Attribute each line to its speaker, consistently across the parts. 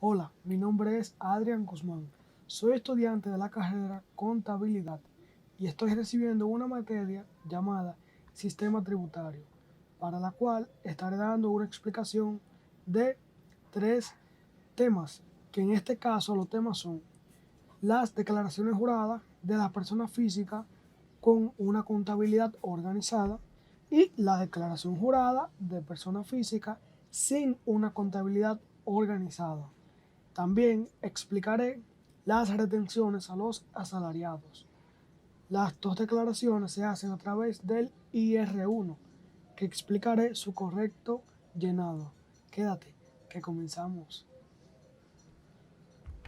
Speaker 1: Hola, mi nombre es Adrián Guzmán. Soy estudiante de la carrera Contabilidad y estoy recibiendo una materia llamada Sistema Tributario, para la cual estaré dando una explicación de tres temas, que en este caso los temas son las declaraciones juradas de las personas físicas con una contabilidad organizada y la declaración jurada de personas físicas sin una contabilidad organizada. También explicaré las retenciones a los asalariados. Las dos declaraciones se hacen a través del IR1, que explicaré su correcto llenado. Quédate, que comenzamos.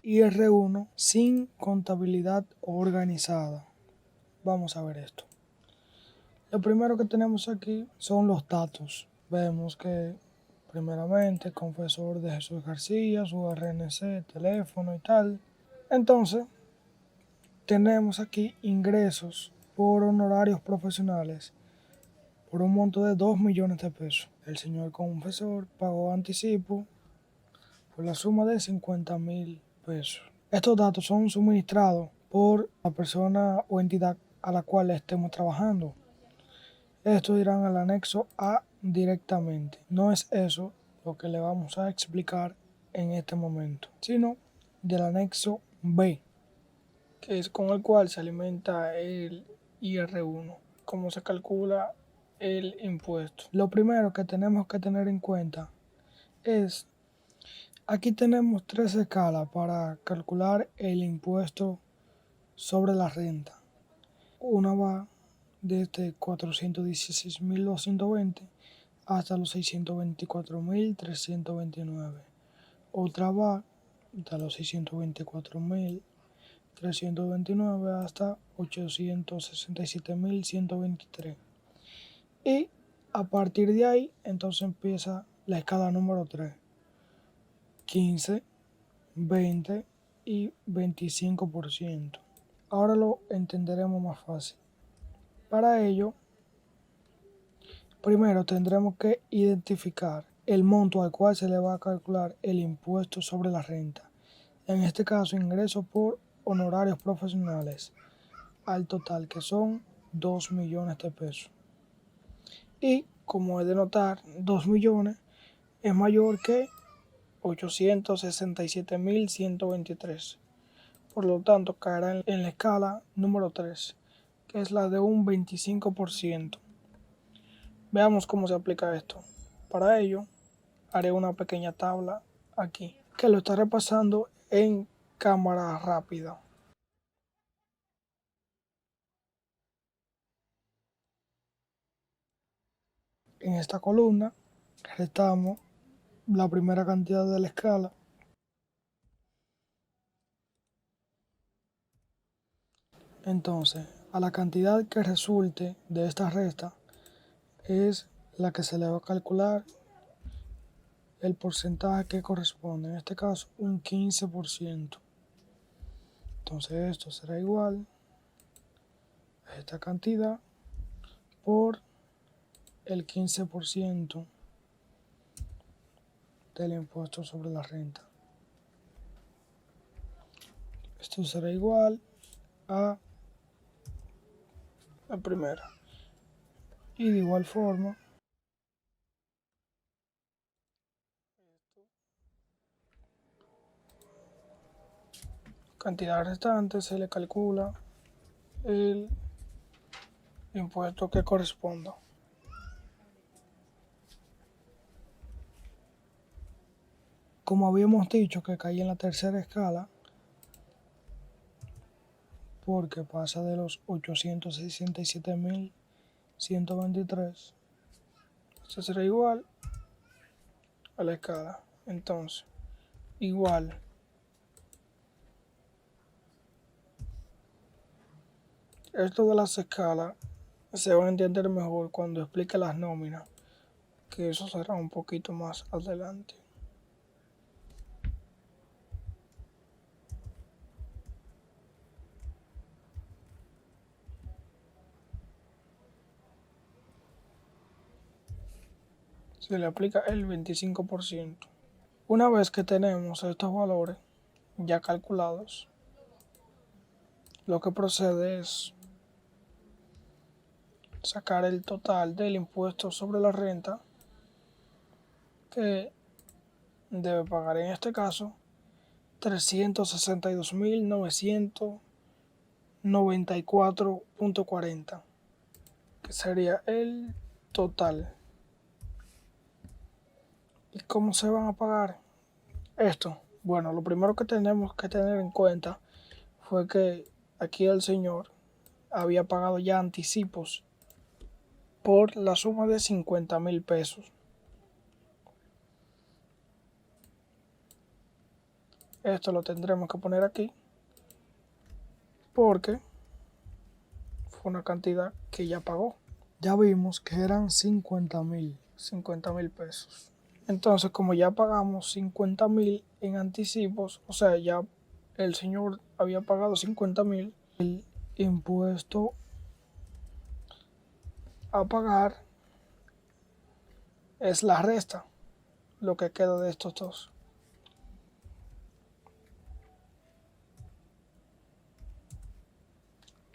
Speaker 1: IR1 sin contabilidad organizada. Vamos a ver esto. Lo primero que tenemos aquí son los datos. Vemos que primeramente confesor de Jesús García, su RNC, teléfono y tal. Entonces, tenemos aquí ingresos por honorarios profesionales por un monto de 2 millones de pesos. El señor confesor pagó anticipo por la suma de 50,000 pesos. Estos datos son suministrados por la persona o entidad a la cual estemos trabajando. Esto irán al anexo A directamente. No es eso lo que le vamos a explicar en este momento, sino del anexo B, que es con el cual se alimenta el IR1, cómo se calcula el impuesto. Lo primero que tenemos que tener en cuenta es, aquí tenemos tres escalas para calcular el impuesto sobre la renta. Una va desde 416,220 hasta los 624,329. Otra va de los 624,329 hasta 867,123. Y a partir de ahí, entonces empieza la escala número 3. 15, 20 y 25%. Ahora lo entenderemos más fácil. Para ello, primero tendremos que identificar el monto al cual se le va a calcular el impuesto sobre la renta. En este caso, ingresos por honorarios profesionales, al total que son 2 millones de pesos. Y como es de notar, 2 millones es mayor que 867,123. Por lo tanto, caerá en la escala número 3, que es la de un 25%. Veamos cómo se aplica esto. Para ello, haré una pequeña tabla aquí, que lo estaré pasando en cámara rápida. En esta columna restamos la primera cantidad de la escala. Entonces, a la cantidad que resulte de esta resta es la que se le va a calcular el porcentaje que corresponde, en este caso un 15%. Entonces esto será igual a esta cantidad por el 15% del impuesto sobre la renta. Esto será igual a la primera. Y de igual forma, cantidad restante se le calcula el impuesto que corresponda. Como habíamos dicho que cae en la tercera escala, porque pasa de los 867,123, esto será igual a la escala. Entonces, igual esto de las escalas se va a entender mejor cuando explique las nóminas, que eso será un poquito más adelante. Se le aplica el 25%. Una vez que tenemos estos valores ya calculados, lo que procede es sacar el total del impuesto sobre la renta que debe pagar, en este caso 362.994.40, que sería el total. ¿Y cómo se van a pagar esto? Bueno, lo primero que tenemos que tener en cuenta fue que aquí el señor había pagado ya anticipos por la suma de 50.000 pesos. Esto lo tendremos que poner aquí porque fue una cantidad que ya pagó. Ya vimos que eran 50.000 pesos. Entonces, como ya pagamos 50.000 en anticipos, o sea, ya el señor había pagado 50.000, el impuesto a pagar es la resta, lo que queda de estos dos.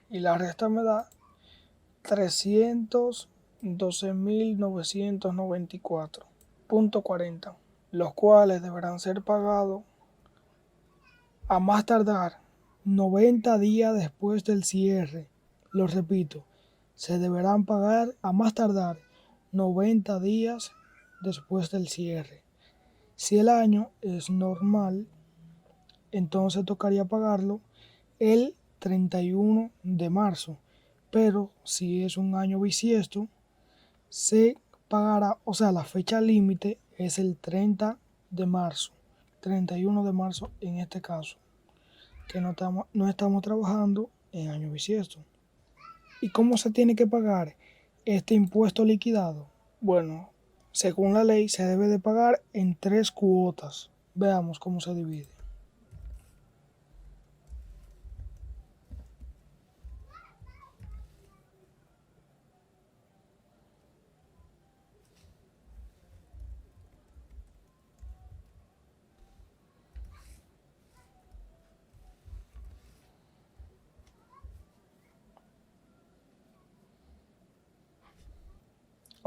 Speaker 1: Y la resta me da 312.994.40, los cuales deberán ser pagados a más tardar 90 días después del cierre. Lo repito, se deberán pagar a más tardar 90 días después del cierre. Si el año es normal, entonces tocaría pagarlo el 31 de marzo. Pero si es un año bisiesto, se pagará, o sea, la fecha límite es el 30 de marzo, 31 de marzo en este caso, que no estamos trabajando en año bisiesto. ¿Y cómo se tiene que pagar este impuesto liquidado? Bueno, según la ley se debe de pagar en 3 cuotas. Veamos cómo se divide.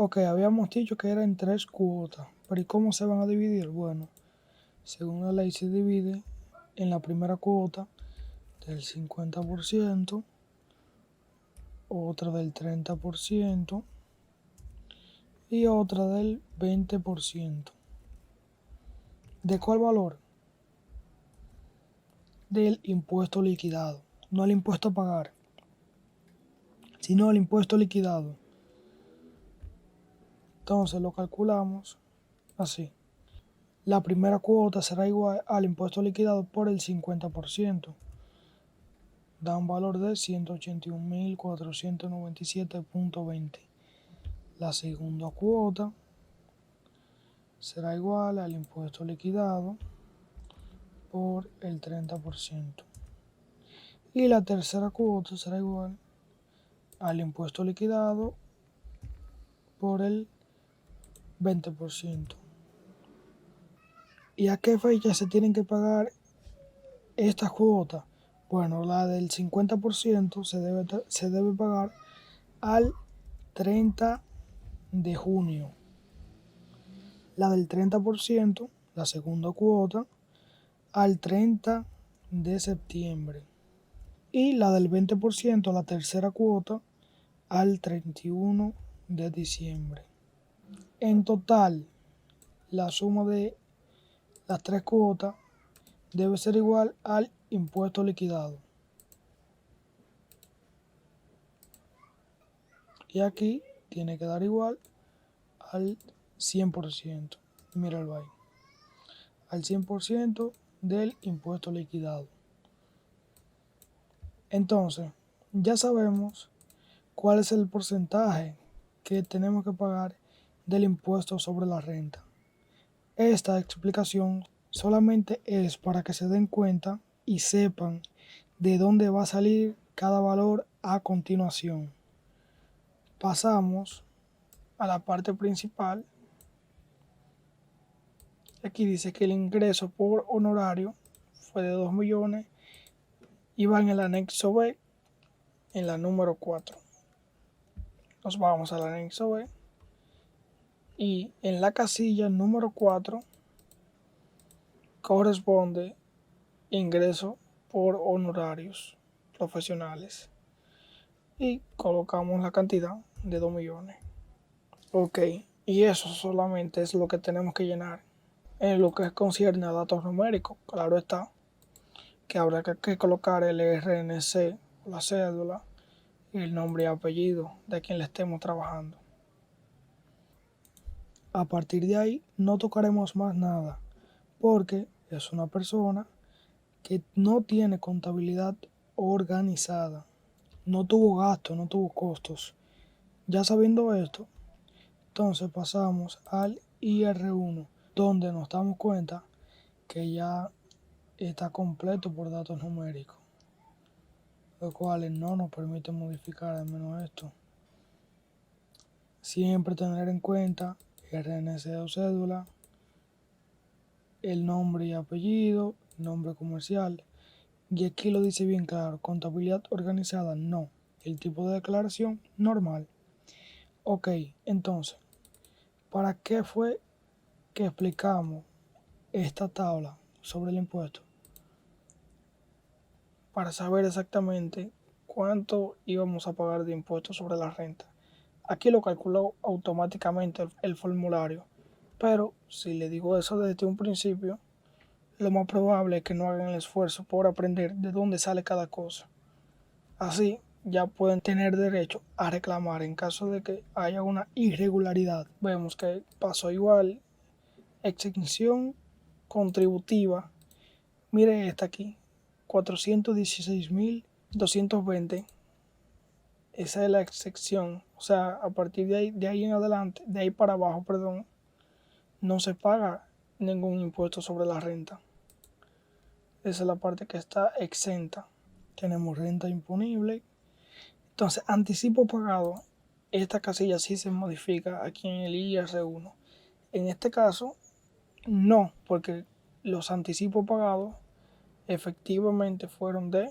Speaker 1: Ok, habíamos dicho que era en 3 cuotas, pero ¿y cómo se van a dividir? Bueno, según la ley se divide en la primera cuota del 50%, otra del 30% y otra del 20%. ¿De cuál valor? Del impuesto liquidado, no el impuesto a pagar, sino el impuesto liquidado. Entonces lo calculamos así. La primera cuota será igual al impuesto liquidado por el 50%. Da un valor de 181.497.20. La segunda cuota será igual al impuesto liquidado por el 30%. Y la tercera cuota será igual al impuesto liquidado por el 20%. ¿Y a qué fecha se tienen que pagar estas cuotas? Bueno, la del 50% se debe pagar al 30 de junio. La del 30%, la segunda cuota, al 30 de septiembre. Y la del 20%, la tercera cuota, al 31 de diciembre. En total, la suma de las 3 cuotas debe ser igual al impuesto liquidado. Y aquí tiene que dar igual al 100%. Míralo ahí. Al 100% del impuesto liquidado. Entonces, ya sabemos cuál es el porcentaje que tenemos que pagar del impuesto sobre la renta. Esta explicación solamente es para que se den cuenta y sepan de dónde va a salir cada valor a continuación. Pasamos a la parte principal, Aquí dice que el ingreso por honorario fue de 2 millones y va en el anexo B, en la número 4. Nos vamos al anexo B y en la casilla número 4 corresponde ingreso por honorarios profesionales y colocamos la cantidad de 2 millones. Ok, y eso solamente es lo que tenemos que llenar. En lo que concierne a datos numéricos, claro está que habrá que colocar el RNC, la cédula y el nombre y apellido de quien le estemos trabajando. A partir de ahí no tocaremos más nada, porque es una persona que no tiene contabilidad organizada, no tuvo gastos, no tuvo costos. Ya sabiendo esto, entonces pasamos al IR1, donde nos damos cuenta que ya está completo por datos numéricos, los cuales no nos permiten modificar al menos esto. Siempre tener en cuenta RNC o cédula, el nombre y apellido, nombre comercial. Y aquí lo dice bien claro, contabilidad organizada no, el tipo de declaración normal. Ok, entonces, ¿para qué fue que explicamos esta tabla sobre el impuesto? Para saber exactamente cuánto íbamos a pagar de impuestos sobre la renta. Aquí lo calculó automáticamente el formulario, pero si le digo eso desde un principio, lo más probable es que no hagan el esfuerzo por aprender de dónde sale cada cosa. Así ya pueden tener derecho a reclamar en caso de que haya una irregularidad. Vemos que pasó igual, exención contributiva. Mire esta aquí, 416.220. Esa es la excepción. O sea, a partir de ahí en adelante, de ahí para abajo, perdón, no se paga ningún impuesto sobre la renta. Esa es la parte que está exenta. Tenemos renta imponible. Entonces, anticipo pagado. Esta casilla sí se modifica aquí en el IR1. En este caso, no, porque los anticipos pagados efectivamente fueron de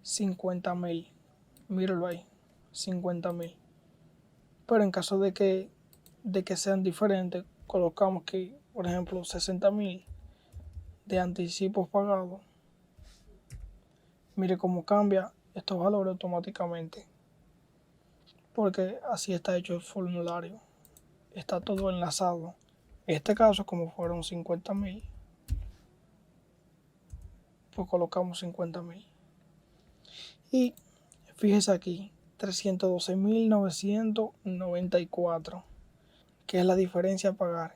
Speaker 1: 50.000. Míralo ahí, 50.000. Pero en caso de que sean diferentes, colocamos que, por ejemplo, 60.000 de anticipos pagados. Mire cómo cambia estos valores automáticamente, porque así está hecho el formulario. Está todo enlazado. En este caso, como fueron 50.000, pues colocamos 50.000. Y fíjese aquí, 312.994, que es la diferencia a pagar.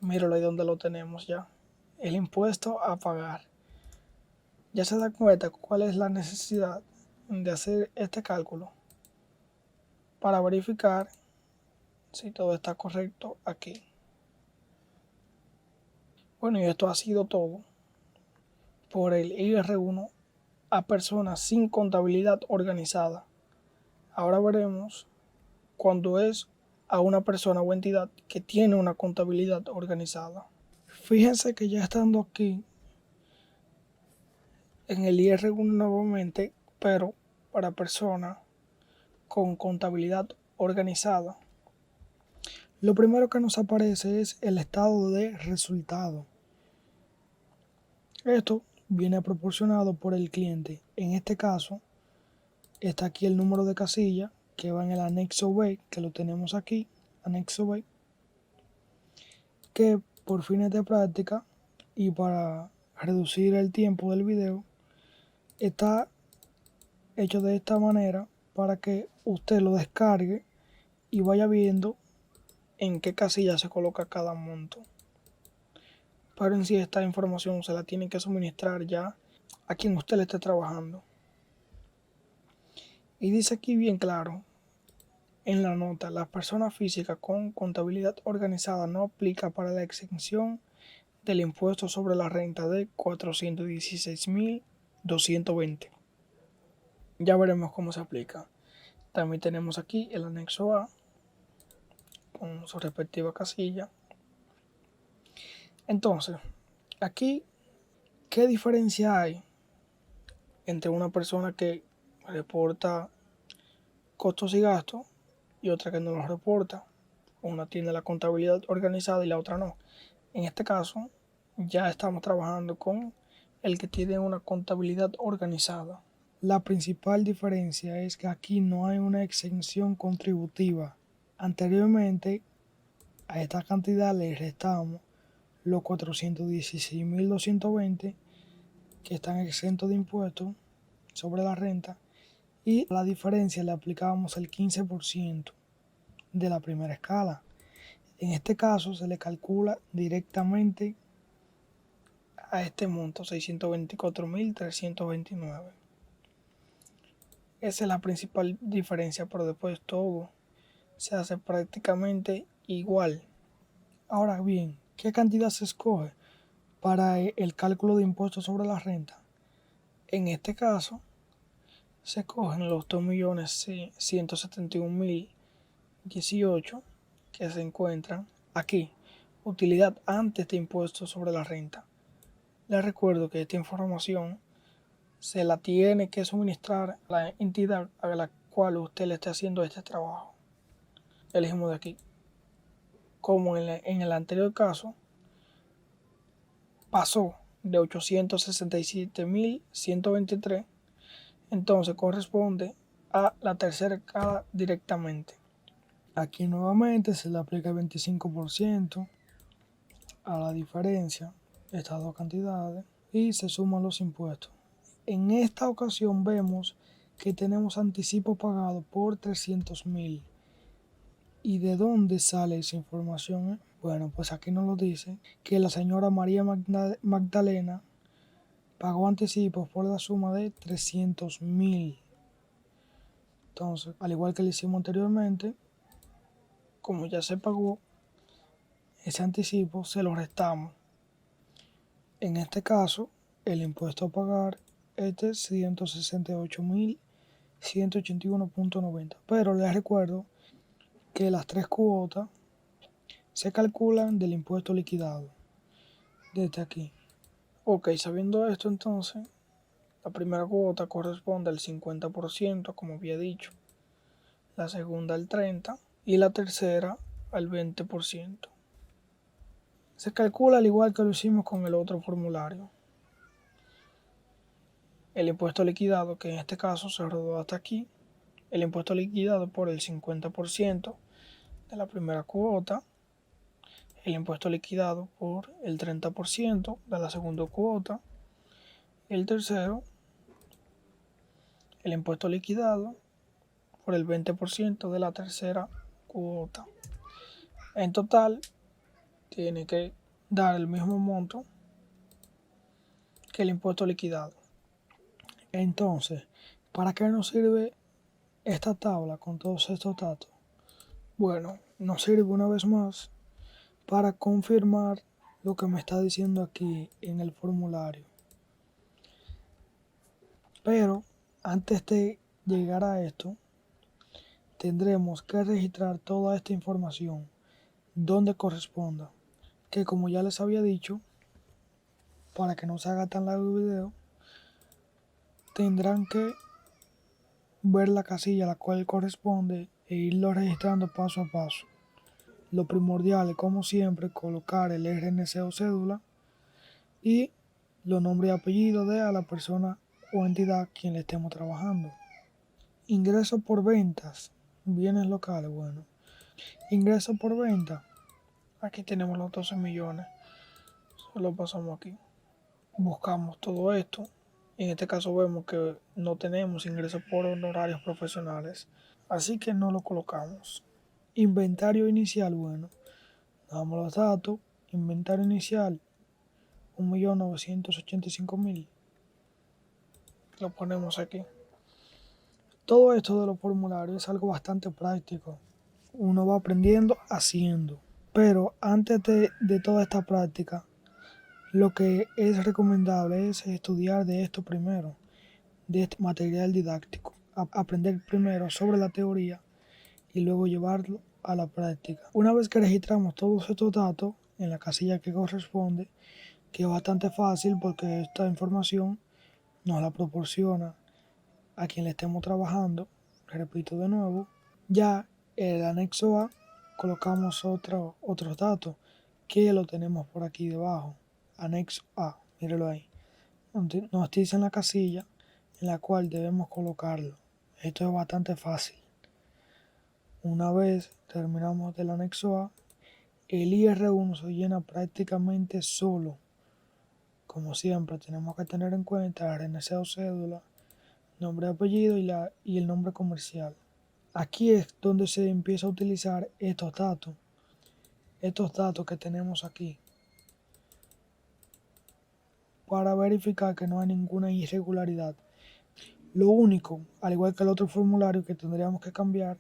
Speaker 1: Míralo ahí donde lo tenemos ya. El impuesto a pagar. Ya se da cuenta cuál es la necesidad de hacer este cálculo para verificar si todo está correcto aquí. Bueno, y esto ha sido todo por el IR1 a personas sin contabilidad organizada. Ahora veremos cuando es a una persona o entidad que tiene una contabilidad organizada. Fíjense que ya estando aquí en el IR1 nuevamente, pero para personas con contabilidad organizada, lo primero que nos aparece es el estado de resultado. Esto viene proporcionado por el cliente. En este caso, está aquí el número de casilla que va en el anexo B, que lo tenemos aquí, anexo B, que por fines de práctica y para reducir el tiempo del video, está hecho de esta manera para que usted lo descargue y vaya viendo en qué casilla se coloca cada monto. Pero en sí esta información se la tiene que suministrar ya a quien usted le esté trabajando. Y dice aquí bien claro en la nota, las personas físicas con contabilidad organizada no aplica para la exención del impuesto sobre la renta de 416.220. Ya veremos cómo se aplica. También tenemos aquí el anexo A con su respectiva casilla. Entonces, aquí, ¿qué diferencia hay entre una persona que reporta costos y gastos y otra que no los reporta? Una tiene la contabilidad organizada y la otra no. En este caso, ya estamos trabajando con el que tiene una contabilidad organizada. La principal diferencia es que aquí no hay una exención contributiva. Anteriormente, a esta cantidad le restamos los 416.220 que están exentos de impuestos sobre la renta, y a la diferencia le aplicábamos el 15% de la primera escala. En este caso se le calcula directamente a este monto, 624.329. Esa es la principal diferencia, pero después todo se hace prácticamente igual. Ahora bien, ¿qué cantidad se escoge para el cálculo de impuestos sobre la renta? En este caso, se cogen los 2.171.018 que se encuentran aquí. Utilidad antes de impuestos sobre la renta. Les recuerdo que esta información se la tiene que suministrar a la entidad a la cual usted le esté haciendo este trabajo. Elegimos de aquí. Como en el anterior caso, pasó de 867.123, entonces corresponde a la tercera escala directamente. Aquí nuevamente se le aplica el 25% a la diferencia de estas dos cantidades y se suman los impuestos. En esta ocasión vemos que tenemos anticipo pagado por 300.000. ¿Y de dónde sale esa información? Bueno, pues aquí nos lo dice que la señora María Magdalena pagó anticipos por la suma de 300.000. Entonces, al igual que lo hicimos anteriormente, como ya se pagó ese anticipo, se lo restamos. En este caso, el impuesto a pagar es de 168.181.90. Pero les recuerdo que las tres cuotas se calculan del impuesto liquidado desde aquí. Ok, sabiendo esto, entonces la primera cuota corresponde al 50%, como había dicho, la segunda al 30% y la tercera al 20%. Se calcula al igual que lo hicimos con el otro formulario. El impuesto liquidado, que en este caso se rodó hasta aquí, el impuesto liquidado por el 50% de la primera cuota, el impuesto liquidado por el 30% de la segunda cuota, el tercero, el impuesto liquidado por el 20% de la tercera cuota. En total, tiene que dar el mismo monto que el impuesto liquidado. Entonces, ¿para qué nos sirve esta tabla con todos estos datos? Bueno, nos sirve una vez más para confirmar lo que me está diciendo aquí en el formulario. Pero antes de llegar a esto, tendremos que registrar toda esta información donde corresponda, que como ya les había dicho, para que no se haga tan largo el video, tendrán que ver la casilla a la cual corresponde e irlo registrando paso a paso. Lo primordial es, como siempre, colocar el RNC o cédula y los nombres y apellidos de a la persona o entidad quien le estemos trabajando. Ingreso por ventas, bienes locales. Bueno, ingreso por venta, aquí tenemos los 12 millones, lo pasamos aquí, buscamos todo esto. En este caso vemos que no tenemos ingresos por honorarios profesionales, así que no lo colocamos. Inventario inicial, bueno, damos los datos. Inventario inicial, 1.985.000. Lo ponemos aquí. Todo esto de los formularios es algo bastante práctico. Uno va aprendiendo haciendo. Pero antes de toda esta práctica, lo que es recomendable es estudiar de esto primero, de este material didáctico. Aprender primero sobre la teoría y luego llevarlo a la práctica. Una vez que registramos todos estos datos, en la casilla que corresponde, que es bastante fácil porque esta información nos la proporciona a quien le estemos trabajando. Repito de nuevo, ya en el anexo A colocamos otros datos que lo tenemos por aquí debajo. Anexo A, míralo ahí. Nos dice en la casilla en la cual debemos colocarlo. Esto es bastante fácil. Una vez terminamos del anexo A, el IR1 se llena prácticamente solo. Como siempre, tenemos que tener en cuenta la RNC o cédula, nombre, apellido y el nombre comercial. Aquí es donde se empieza a utilizar estos datos que tenemos aquí, para verificar que no hay ninguna irregularidad. Lo único, al igual que el otro formulario que tendríamos que cambiar,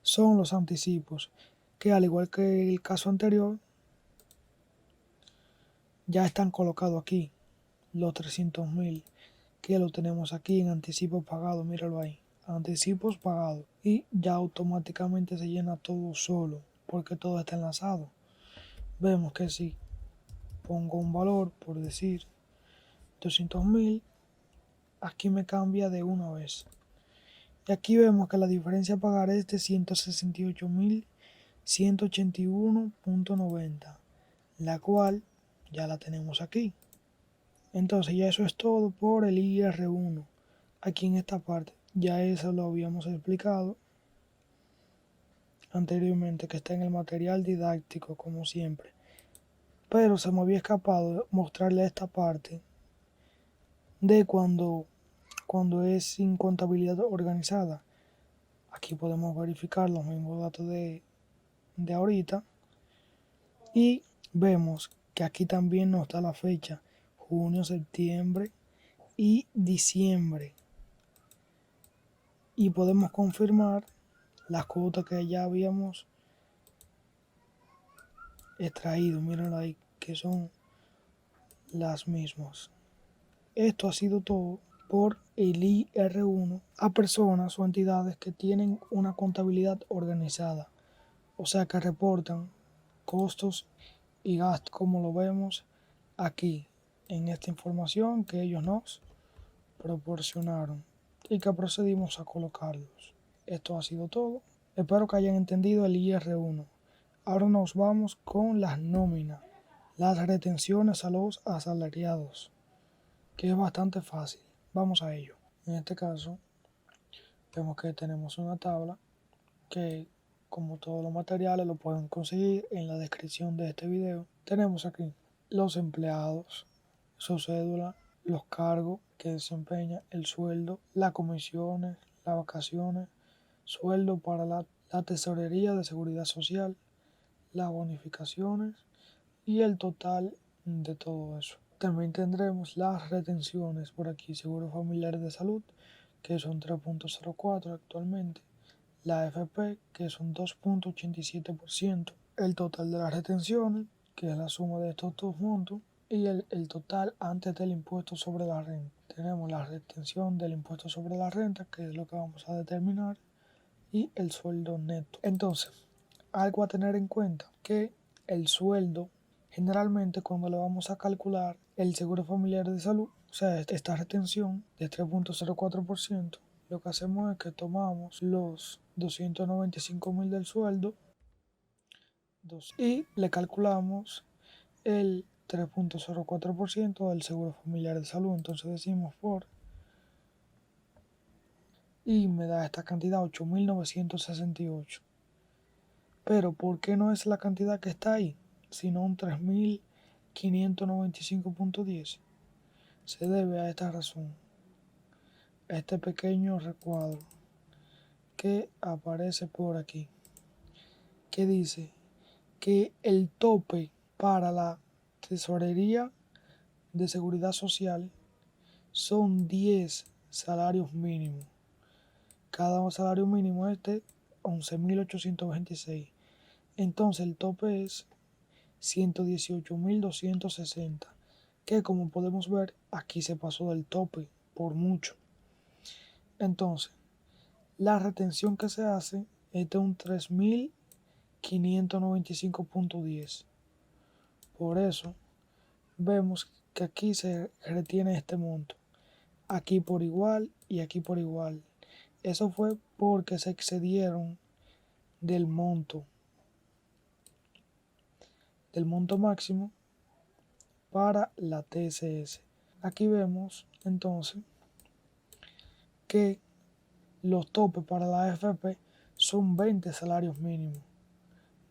Speaker 1: son los anticipos, que al igual que el caso anterior, ya están colocados aquí, los 300.000, que lo tenemos aquí en anticipos pagados, míralo ahí, anticipos pagados, y ya automáticamente se llena todo solo, porque todo está enlazado. Vemos que si pongo un valor, por decir 200.000, aquí me cambia de una vez. Y aquí vemos que la diferencia a pagar es de 168.181.90, la cual ya la tenemos aquí. Entonces ya eso es todo por el IR1. Aquí en esta parte, ya eso lo habíamos explicado anteriormente, que está en el material didáctico como siempre. Pero se me había escapado mostrarle esta parte de cuando es sin contabilidad organizada. Aquí podemos verificar los mismos datos de ahorita y vemos que aquí también nos da la fecha: junio, septiembre y diciembre, y podemos confirmar las cuotas que ya habíamos extraído. Miren ahí que son las mismas. Esto ha sido todo por el IR1 a personas o entidades que tienen una contabilidad organizada, o sea que reportan costos y gastos, como lo vemos aquí en esta información que ellos nos proporcionaron y que procedimos a colocarlos. Esto ha sido todo. Espero que hayan entendido el IR1. Ahora nos vamos con las nóminas, las retenciones a los asalariados, que es bastante fácil. Vamos a ello. En este caso, vemos que tenemos una tabla que, como todos los materiales, lo pueden conseguir en la descripción de este video. Tenemos aquí los empleados, su cédula, los cargos que desempeña, el sueldo, las comisiones, las vacaciones, sueldo para la tesorería de seguridad social, las bonificaciones y el total de todo eso. También tendremos las retenciones por aquí: seguro familiar de salud, que son 3.04 actualmente, la AFP, que son 2.87%, el total de las retenciones, que es la suma de estos dos montos, y el total antes del impuesto sobre la renta. Tenemos la retención del impuesto sobre la renta, que es lo que vamos a determinar, y el sueldo neto. Entonces, algo a tener en cuenta, que el sueldo, generalmente cuando le vamos a calcular el seguro familiar de salud, o sea, esta retención de 3.04%, lo que hacemos es que tomamos los 295.000 del sueldo y le calculamos el 3.04% del seguro familiar de salud. Entonces decimos por, y me da esta cantidad, 8.968. Pero ¿por qué no es la cantidad que está ahí, sino un 3.595.10? Se debe a esta razón, a este pequeño recuadro que aparece por aquí, que dice que el tope para la tesorería de seguridad social son 10 salarios mínimos. Cada salario mínimo es de 11.826. Entonces el tope es 118.260, que como podemos ver aquí se pasó del tope por mucho. Entonces la retención que se hace es de un 3.595.10. Por eso vemos que aquí se retiene este monto, aquí por igual y aquí por igual. Eso fue porque se excedieron del monto máximo para la TSS. Aquí vemos entonces que los topes para la AFP son 20 salarios mínimos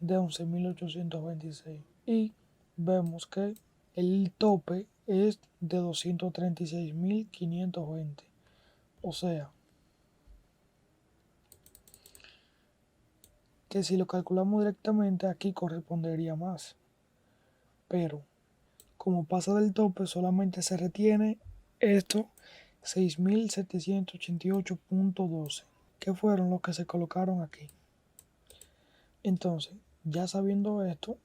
Speaker 1: de 11.826 y vemos que el tope es de 236.520. O sea, que si lo calculamos directamente aquí correspondería más. Pero como pasa del tope, solamente se retiene esto 6.788.12, que fueron los que se colocaron aquí. Entonces, ya sabiendo esto,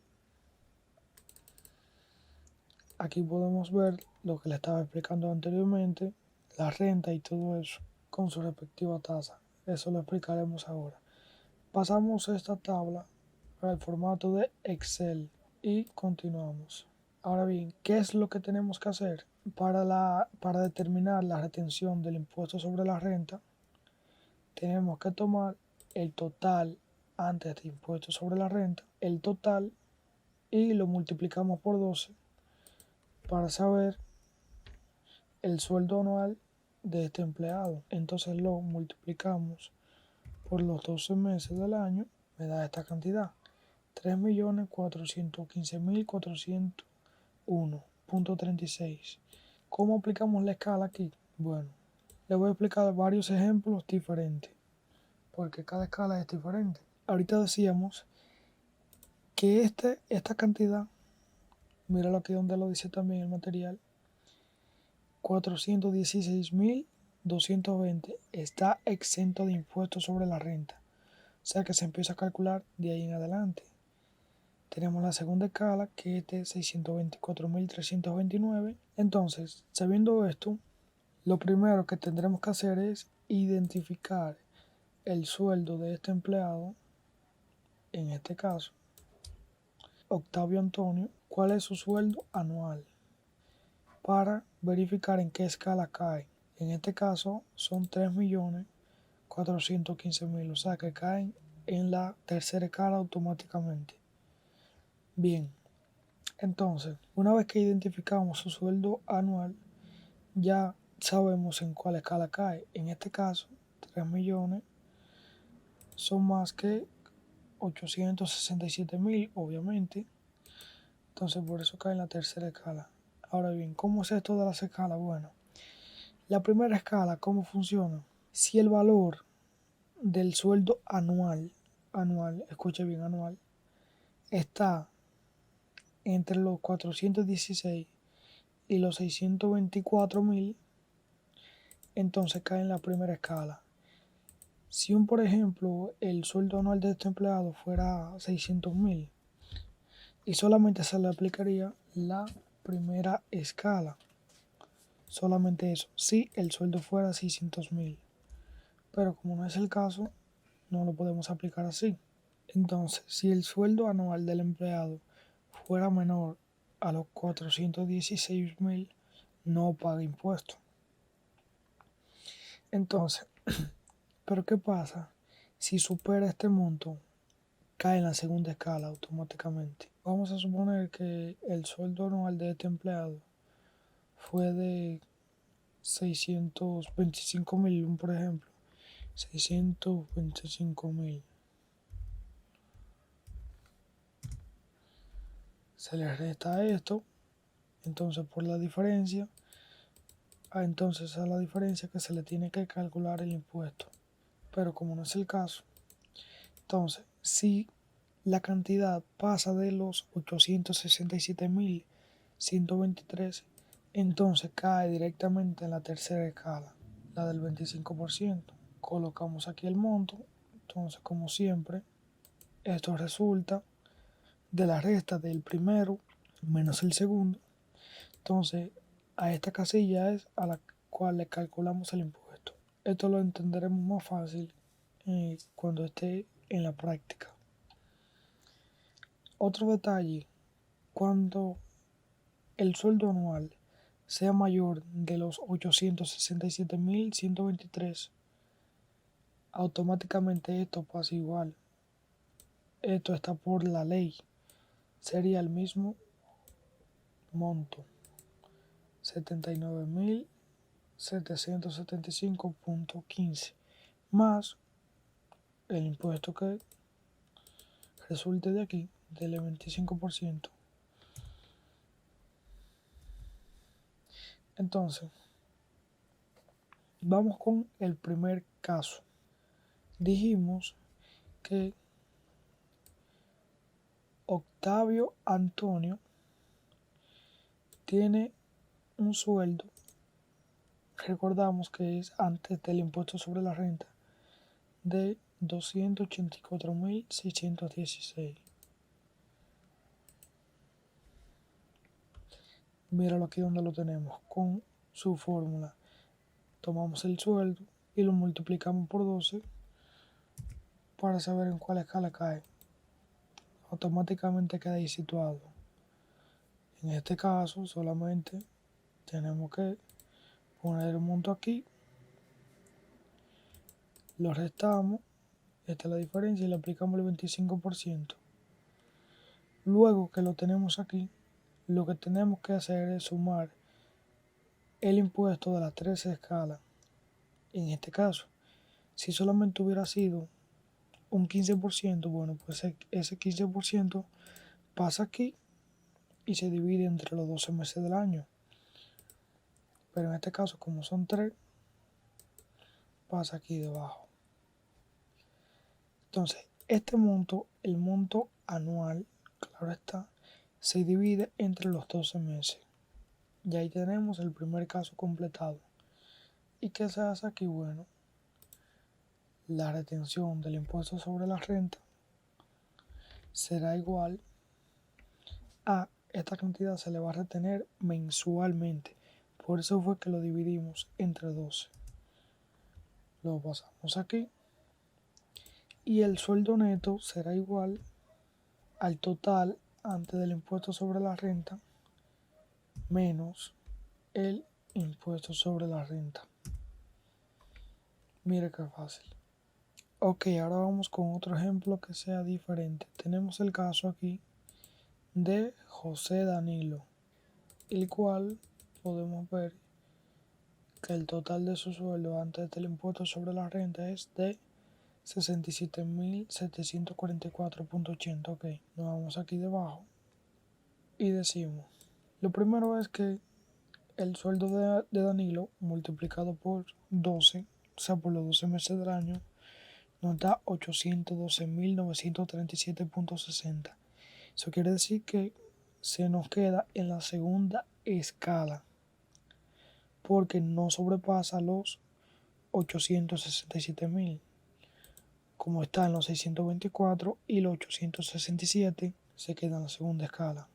Speaker 1: aquí podemos ver lo que le estaba explicando anteriormente, la renta y todo eso, con su respectiva tasa. Eso lo explicaremos ahora. Pasamos esta tabla al formato de Excel y continuamos. Ahora bien, ¿qué es lo que tenemos que hacer para determinar la retención del impuesto sobre la renta? Tenemos que tomar el total antes de impuesto sobre la renta, el total, y lo multiplicamos por 12 para saber el sueldo anual de este empleado. Entonces lo multiplicamos por los 12 meses del año, me da esta cantidad, 3.415.401.36. ¿Cómo aplicamos la escala aquí? Bueno, les voy a explicar varios ejemplos diferentes, porque cada escala es diferente. Ahorita decíamos que esta cantidad, míralo aquí donde lo dice también el material, 416.220 está exento de impuestos sobre la renta. O sea que se empieza a calcular de ahí en adelante. Tenemos la segunda escala que es de 624.329. Entonces, sabiendo esto, lo primero que tendremos que hacer es identificar el sueldo de este empleado, en este caso, Octavio Antonio, cuál es su sueldo anual, para verificar en qué escala cae. En este caso son 3.415.000, o sea que caen en la tercera escala automáticamente. Bien, entonces, una vez que identificamos su sueldo anual, ya sabemos en cuál escala cae. En este caso, 3 millones son más que 867.000, obviamente. Entonces, por eso cae en la tercera escala. Ahora bien, ¿cómo es esto de las escalas? Bueno, la primera escala, ¿cómo funciona? Si el valor del sueldo anual, escuche bien, anual, está entre los 416 y los 624.000, entonces cae en la primera escala. Si por ejemplo, el sueldo anual de este empleado fuera 600.000 y solamente se le aplicaría la primera escala, solamente eso, si el sueldo fuera 600.000, pero como no es el caso, no lo podemos aplicar así. Entonces, si el sueldo anual del empleado fuera menor a los 416.000, no paga impuestos. Entonces, ¿pero qué pasa? Si supera este monto, cae en la segunda escala automáticamente. Vamos a suponer que el sueldo anual de este empleado fue de 625.000, por ejemplo. 625.000. Se le resta esto, entonces por la diferencia, entonces a la diferencia que se le tiene que calcular el impuesto. Pero como no es el caso, entonces si la cantidad pasa de los 867.123, entonces cae directamente en la tercera escala, la del 25%. Colocamos aquí el monto, entonces como siempre, esto resulta de la resta del primero menos el segundo. Entonces, a esta casilla es a la cual le calculamos el impuesto. Esto lo entenderemos más fácil cuando esté en la práctica. Otro detalle Cuando el sueldo anual sea mayor de los 867.123, automáticamente esto pasa igual. Esto está por la ley. Sería el mismo monto, 79.775.15, más el impuesto que resulte de aquí, del 25%. Entonces, vamos con el primer caso. Dijimos que Octavio Antonio tiene un sueldo, recordamos que es antes del impuesto sobre la renta, de 284.616. Míralo aquí donde lo tenemos, con su fórmula. Tomamos el sueldo y lo multiplicamos por 12 para saber en cuál escala cae. Automáticamente queda ahí situado. En este caso solamente tenemos que poner el monto aquí, lo restamos, esta es la diferencia y le aplicamos el 25%. Luego que lo tenemos aquí, lo que tenemos que hacer es sumar el impuesto de las 13 escalas. En este caso, si solamente hubiera sido un 15%, bueno, pues ese 15% pasa aquí y se divide entre los 12 meses del año. Pero en este caso, como son 3, pasa aquí debajo. Entonces, este monto, el monto anual, claro está, se divide entre los 12 meses. Y ahí tenemos el primer caso completado. ¿Y qué se hace aquí? Bueno, la retención del impuesto sobre la renta será igual a esta cantidad, se le va a retener mensualmente. Por eso fue que lo dividimos entre 12. Lo pasamos aquí. Y el sueldo neto será igual al total antes del impuesto sobre la renta menos el impuesto sobre la renta. Mire qué fácil. Ok, ahora vamos con otro ejemplo que sea diferente. Tenemos el caso aquí de José Danilo, el cual podemos ver que el total de su sueldo antes del impuesto sobre la renta es de 67.744.80. Ok, nos vamos aquí debajo y decimos, lo primero es que el sueldo de Danilo multiplicado por 12, o sea, por los 12 meses del año, nos da 812.937.60. Eso quiere decir que se nos queda en la segunda escala, porque no sobrepasa los 867.000, como está en los 624, y los 867 se queda en la segunda escala.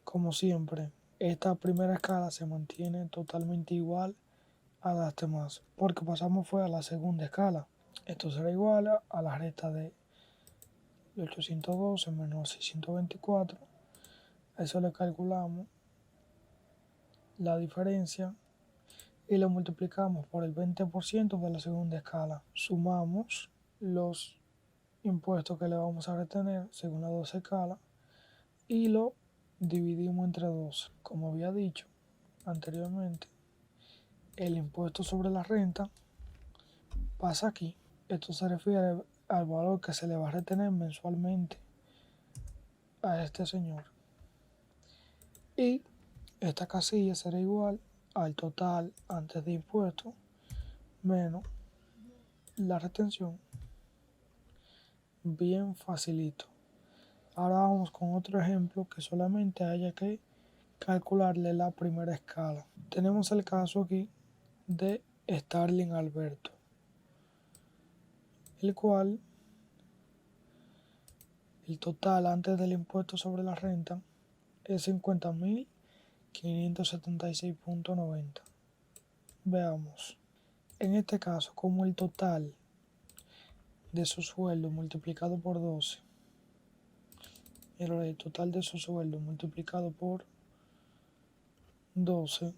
Speaker 1: Como siempre, esta primera escala se mantiene totalmente igual a las demás, porque pasamos fue a la segunda escala. Esto será igual a la resta de 812 menos 624. A eso le calculamos la diferencia y lo multiplicamos por el 20% de la segunda escala. Sumamos los impuestos que le vamos a retener según la 12 escala y lo dividimos entre 12. Como había dicho anteriormente, el impuesto sobre la renta pasa aquí. Esto se refiere al valor que se le va a retener mensualmente a este señor. Y esta casilla será igual al total antes de impuestos menos la retención. Bien facilito. Ahora vamos con otro ejemplo que solamente haya que calcularle la primera escala. Tenemos el caso aquí de Starling Alberto, el cual el total antes del impuesto sobre la renta es 50.576.90. Veamos. En este caso, como el total de su sueldo multiplicado por 12 el total de su sueldo multiplicado por 12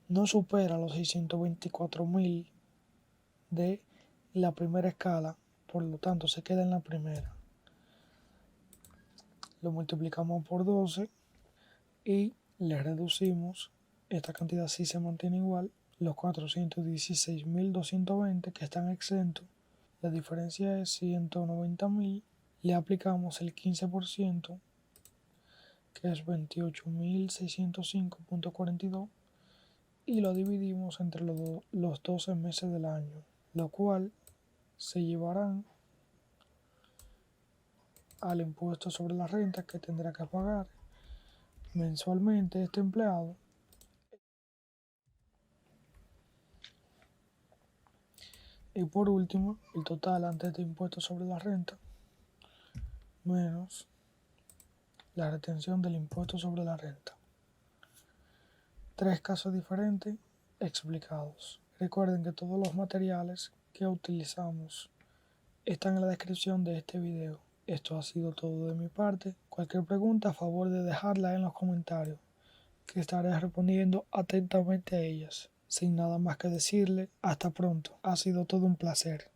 Speaker 1: no supera los 624.000 de la primera escala, por lo tanto se queda en la primera. Lo multiplicamos por 12 y le reducimos, esta cantidad sí se mantiene igual, los 416.220 que están exentos, la diferencia es 190.000, le aplicamos el 15%, que es 28.605.42, y lo dividimos entre los 12 meses del año, lo cual se llevarán al impuesto sobre la renta que tendrá que pagar mensualmente este empleado. Y por último, el total antes de impuesto sobre la renta menos la retención del impuesto sobre la renta. 3 casos diferentes explicados. Recuerden que todos los materiales que utilizamos están en la descripción de este video. Esto ha sido todo de mi parte. Cualquier pregunta, a favor de dejarla en los comentarios, que estaré respondiendo atentamente a ellas. Sin nada más que decirle, hasta pronto. Ha sido todo un placer.